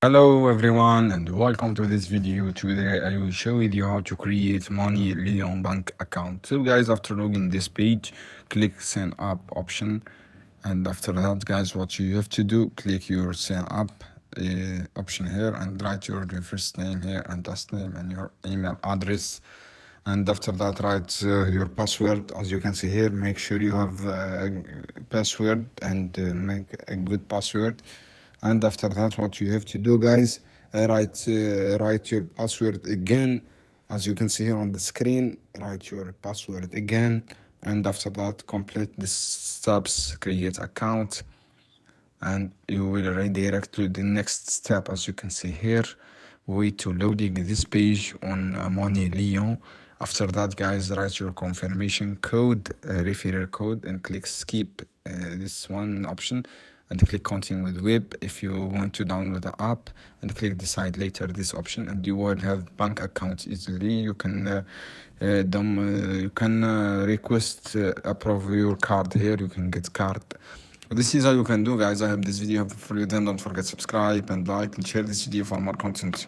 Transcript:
Hello everyone and welcome to this video. Today I will show you how to create Moneylion bank account. So guys, after logging this page, click sign up option, and after that guys, what you have to do, click your sign up option here and write your first name here and last name and your email address, and after that write your password. As you can see here, make sure you have a password and make a good password. And after that, what you have to do guys, write your password again. As you can see here on the screen, write your password again, and after that complete the steps, create account, and you will redirect to the next step. As you can see here, wait to loading this page on Moneylion. After that guys, write your confirmation code, referral code, and click skip this one option and click continue with web if you want to download the app, and click decide later this option, and you will have bank account easily. You can request approve your card here. You can get card. This is how you can do guys. I hope this video helpful for you. Then don't forget subscribe and like and share this video for more content.